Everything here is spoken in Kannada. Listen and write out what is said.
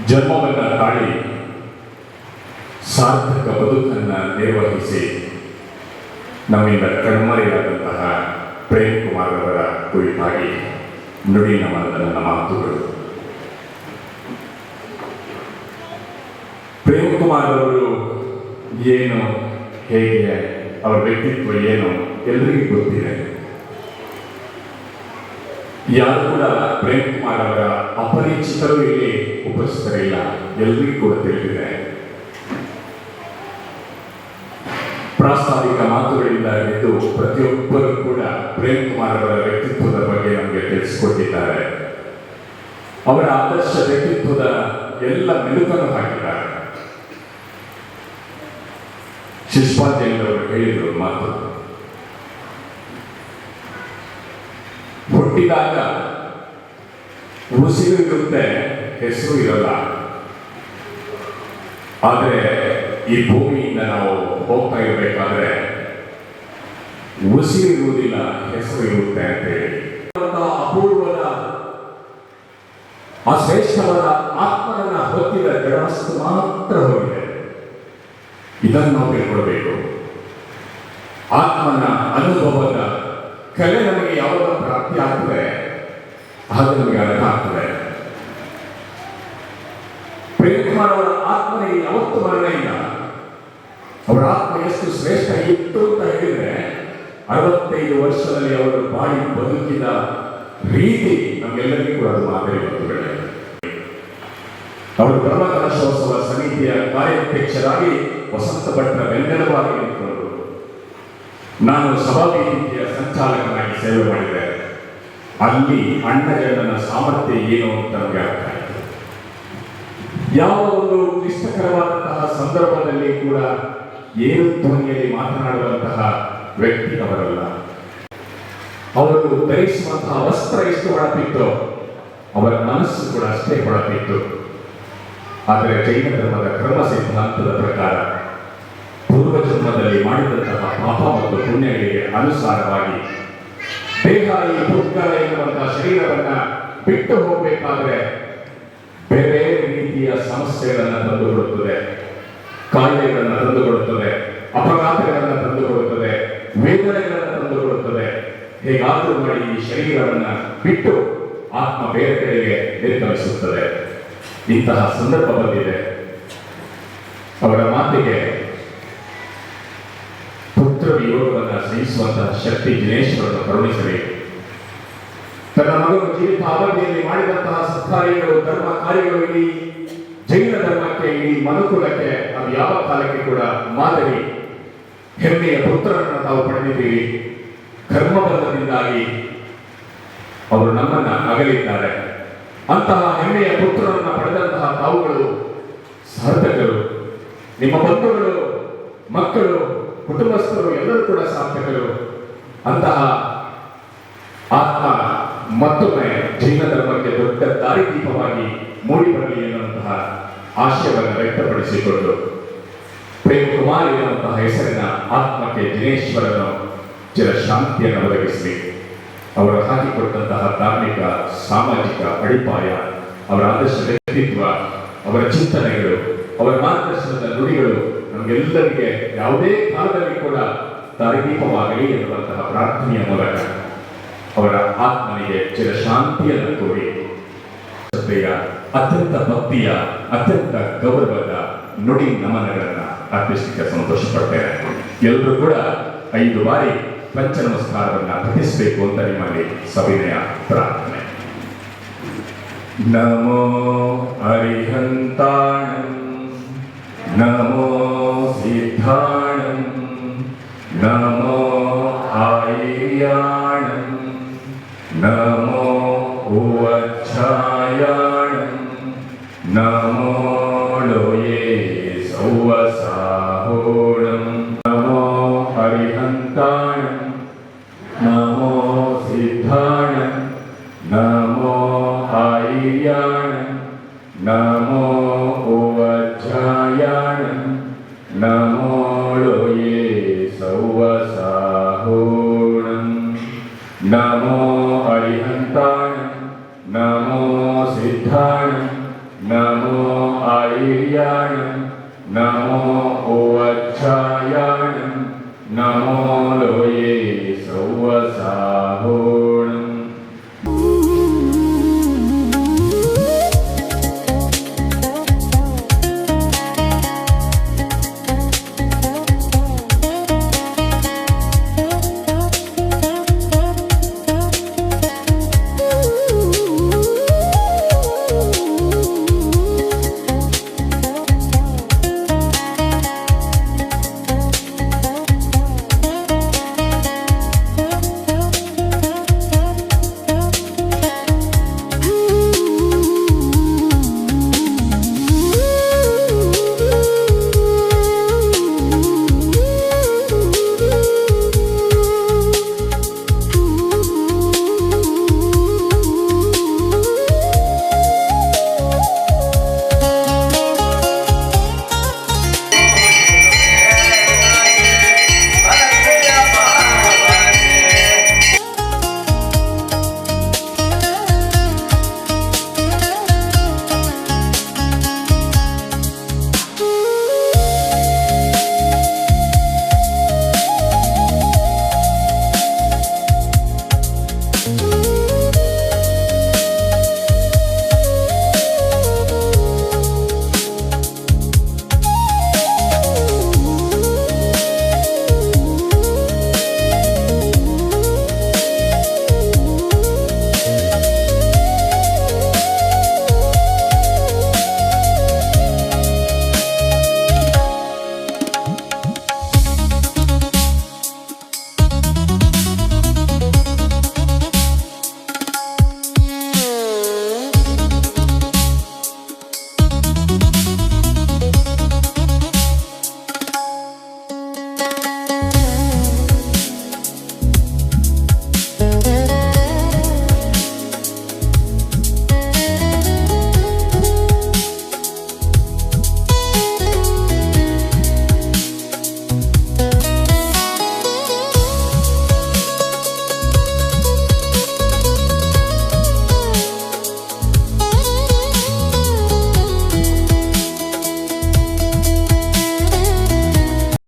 ಜನ್ಮವನ್ನು ತಾಳಿ ಸಾರ್ಥಕ ಬದುಕನ್ನು ನಿರ್ವಹಿಸಿ ನಮ್ಮಿಂದ ಕಣ್ಮರೆಯಾದಂತಹ ಪ್ರೇಮ್ ಕುಮಾರ್ ಅವರ ಕುರಿತಾಗಿ ನುಡಿ ನಮನದ ನನ್ನ ಮಾತುಗಳು. ಪ್ರೇಮ್ ಕುಮಾರ್ ಅವರು ಏನು, ಹೇಗೆ, ಅವರ ವ್ಯಕ್ತಿತ್ವ ಏನು ಎಲ್ಲರಿಗೂ ಗೊತ್ತಿದೆ. ಯಾರು ಕೂಡ ಪ್ರೇಮ್ ಕುಮಾರ್ ಅವರ ಅಪರಿಚಿತರು ಇಲ್ಲಿ ಉಪಸ್ಥಿತರಿಲ್ಲ, ಎಲ್ಲರಿಗೂ ಕೂಡ ತಿಳಿದಿದೆ. ಪ್ರಾಸ್ತಾವಿಕ ಮಾತುಗಳಿಂದ ಹಿಡಿದು ಪ್ರತಿಯೊಬ್ಬರು ಕೂಡ ಪ್ರೇಮ್ ಕುಮಾರ್ ಅವರ ವ್ಯಕ್ತಿತ್ವದ ಬಗ್ಗೆ ನಮಗೆ ತಿಳಿಸಿಕೊಟ್ಟಿದ್ದಾರೆ. ಅವರ ಆದರ್ಶ ವ್ಯಕ್ತಿತ್ವದ ಎಲ್ಲ ಮೆಲುಕನ್ನು ಹಾಕಿದ್ದಾರೆ. ಶಿಷ್ಪಾಲ್ ಜೈನ್ ಅವರು ಹೇಳಿದರು ಮಾತು, ಹುಟ್ಟಿದಾಗ ಉಸಿರು ಇರುತ್ತೆ, ಹೆಸರು ಇರಲ್ಲ. ಆದರೆ ಈ ಭೂಮಿಯಿಂದ ನಾವು ಹೋಗ್ತಾ ಇರಬೇಕಾದ್ರೆ ಉಸಿರು ಇರುವುದಿಲ್ಲ, ಹೆಸರು ಇರುತ್ತೆ ಅಂತ ಹೇಳಿ ಅಪೂರ್ವದ ಆ ಶ್ರೇಷ್ಠವಾದ ಆತ್ಮನನ್ನ ಹೊತ್ತಿದ ಜಡವಸ್ತು ಮಾತ್ರ ಹೋಗಿದೆ. ಇದನ್ನು ನಾವು ತಿಳ್ಕೊಳ್ಬೇಕು. ಆತ್ಮನ ಅನುಭವದ ಕಲೆ ನಮಗೆ ಯಾವಾಗ ಪ್ರಾಪ್ತಿ ಆಗ್ತದೆ ಆಗ ನಮಗೆ ಅರ್ಥ ಆಗ್ತದೆ. ಪ್ರೇಮ್ ಕುಮಾರ್ ಅವರ ಆತ್ಮನಿಗೆ ಯಾವತ್ತು ಮರಣ ಇಲ್ಲ. ಅವರ ಆತ್ಮ ಎಷ್ಟು ಶ್ರೇಷ್ಠ ಇತ್ತು ಅಂತ ಹೇಳಿದ್ರೆ 65 ವರ್ಷದಲ್ಲಿ ಅವರು ಬಾಳಿ ಬದುಕಿದ ರೀತಿ ನಮಗೆಲ್ಲರಿಗೂ ಕೂಡ ಅದು ಮಾದರಿ ಬಂಧುಗಳೇ. ಅವರು ಧರ್ಮಕಲಶೋತ್ಸವ ಸಮಿತಿಯ ಕಾರ್ಯಾಧ್ಯಕ್ಷರಾಗಿ ವಸಂತ ಭಟ್ರ ಬೆಂಬಲವಾಗಿ ನಿಂತವರು. ನಾನು ಸಭಾವೇದಿಕೆಯ ಸಂಚಾಲಕನಾಗಿ ಸೇವೆ ಮಾಡಿದೆ. ಅಲ್ಲಿ ಅಣ್ಣಗಣ್ಣನ ಸಾಮರ್ಥ್ಯ ಏನು ಅಂತ ನಮಗೆ ಅರ್ಥ ಆಯಿತು. ಯಾವ ಒಂದು ಕ್ಲಿಷ್ಟಕರವಾದಂತಹ ಸಂದರ್ಭದಲ್ಲಿ ಕೂಡ ಏನು ಧ್ವನಿಯಲ್ಲಿ ಮಾತನಾಡುವಂತಹ ವ್ಯಕ್ತಿ ಅವರಲ್ಲ. ಅವರು ಧರಿಸುವಂತಹ ವಸ್ತ್ರ ಎಷ್ಟು ಹೊಳಪಿತ್ತು, ಅವರ ಮನಸ್ಸು ಕೂಡ ಅಷ್ಟೇ ಹೊಳಪಿತ್ತು. ಆದರೆ ಜೈನ ಧರ್ಮದ ಕರ್ಮ ಸಿದ್ಧಾಂತದ ಪ್ರಕಾರ ಪೂರ್ವಜನ್ಮದಲ್ಲಿ ಮಾಡಿದಂತಹ ಪಾಪ ಮತ್ತು ಪುಣ್ಯಗಳಿಗೆ ಅನುಸಾರವಾಗಿ ದೇಹ ಈ ಭೂತಕಾಲ ಎನ್ನುವಂತಹ ಶರೀರವನ್ನ ಬಿಟ್ಟು ಹೋಗಬೇಕಾದ್ರೆ ಬೇರೆ ರೀತಿಯ ಸಮಸ್ಯೆಗಳನ್ನು ತಂದುಕೊಡುತ್ತದೆ, ಕಾಯಿಲೆಗಳನ್ನು ತಂದುಕೊಡುತ್ತದೆ, ಅಪಘಾತಗಳನ್ನು ತಂದುಕೊಡುತ್ತದೆ, ವೇದನೆಗಳನ್ನು ತಂದುಕೊಡುತ್ತದೆ. ಹೇಗಾದರೂ ಮಾಡಿ ಈ ಶರೀರವನ್ನ ಬಿಟ್ಟು ಆತ್ಮ ಬೇರೆ ಕಡೆಗೆ ನಿರ್ಗಮಿಸುತ್ತದೆ. ಇಂತಹ ಸಂದರ್ಭ ಬಂದಿದೆ. ಅವರ ಮಾತಿಗೆ ಪುತ್ರ ವಿಯೋಗವನ್ನು ಸಹಿಸುವಂತಹ ಶಕ್ತಿ ದಿನೇಶ್ವರನ್ನು ಕರುಣಿಸಬೇಕು. ತನ್ನ ಮಗನ ಜೀವಿತ ಅವಧಿಯಲ್ಲಿ ಮಾಡಿದಂತಹ ಸತ್ಕಾರ್ಯಗಳು, ಧರ್ಮ ಕಾರ್ಯಗಳು ಇಡೀ ಜೈನ ಧರ್ಮಕ್ಕೆ, ಇಡೀ ಮನುಕುಲಕ್ಕೆ ಅದು ಯಾವ ಕಾಲಕ್ಕೆ ಕೂಡ ಮಾದರಿ. ಹೆಮ್ಮೆಯ ಪುತ್ರರನ್ನು ತಾವು ಪಡೆದಿದ್ದೀರಿ. ಕರ್ಮಬಂಧದಿಂದಾಗಿ ಅವರು ನಮ್ಮನ್ನ ಅಗಲಿದ್ದಾರೆ. ಅಂತಹ ಹೆಮ್ಮೆಯ ಪುತ್ರರನ್ನು ಪಡೆದಂತಹ ತಾವುಗಳು ಸಾರ್ಥಕರು. ನಿಮ್ಮ ಬಂಧುಗಳು, ಮಕ್ಕಳು, ಕುಟುಂಬಸ್ಥರು ಎಲ್ಲರೂ ಕೂಡ ಸಾರ್ಥಕರು. ಅಂತಹ ಆತ್ಮ ಮತ್ತೊಮ್ಮೆ ಜೈನ ಧರ್ಮಕ್ಕೆ ದೊಡ್ಡ ದಾರಿದೀಪವಾಗಿ ಮೂಡಿ ಬರಲಿ ಎನ್ನುವಂತಹ ಆಶಯವನ್ನು ವ್ಯಕ್ತಪಡಿಸಿಕೊಂಡು ಪ್ರೇಮ್ ಕುಮಾರ್ ಎನ್ನುವಂತಹ ಹೆಸರಿನ ಆತ್ಮಕ್ಕೆ ದಿನೇಶ್ವರನು ಚಿರ ಶಾಂತಿಯನ್ನು ಒದಗಿಸಲಿ. ಅವರು ಹಾಕಿಕೊಟ್ಟಂತಹ ಧಾರ್ಮಿಕ, ಸಾಮಾಜಿಕ ಅಡಿಪಾಯ, ಅವರ ಆದರ್ಶ ವ್ಯಕ್ತಿತ್ವ, ಅವರ ಚಿಂತನೆಗಳು, ಅವರ ಮಾರ್ಗದರ್ಶನದ ನುಡಿಗಳು ನಮಗೆಲ್ಲರಿಗೆ ಯಾವುದೇ ಕಾಲದಲ್ಲಿ ಕೂಡ ದಾರಿದೀಪವಾಗಲಿ ಎನ್ನುವಂತಹ ಪ್ರಾರ್ಥನೆಯ ಮೂಲಕ ಅವರ ಆತ್ಮನಿಗೆ ಚಿರ ಶಾಂತಿಯನ್ನು ಕೋರಿ ಶ್ರದ್ಧೆಯ, ಅತ್ಯಂತ ಭಕ್ತಿಯ, ಅತ್ಯಂತ ಗೌರವದ ನುಡಿ ನಮನಗಳನ್ನು ಅರ್ಪಿಸಲಿಕ್ಕೆ ಸಂತೋಷ ಪಡ್ತೇನೆ. ಎಲ್ಲರೂ ಕೂಡ 5 ಬಾರಿ ಪಂಚ ನಮಸ್ಕಾರವನ್ನು ಪಠಿಸಬೇಕು ಅಂತ ನಿಮ್ಮಲ್ಲಿ ಸವಿನಯ ಪ್ರಾರ್ಥನೆ. ನಮೋ ಅರಿಹಂತಾಣಂ, ನಮೋ ಸಿದ್ಧಾಣಂ, ನಮೋ ಆಯಿರ್ಯಾಣಂ, ನಮೋ ಉವಚ್ಛಾಯಾಣಂ, ನಮೋ ಲೋಯೇ ಸೌವಸಾಹೋಣಂ. ನಮೋ ಹರಿಹಂತಾಣಂ, ನಮೋ ಸಿದ್ಧಾಣಂ, ನಮೋ ಆಯಿರ್ಯಾಣಂ, ನಮೋ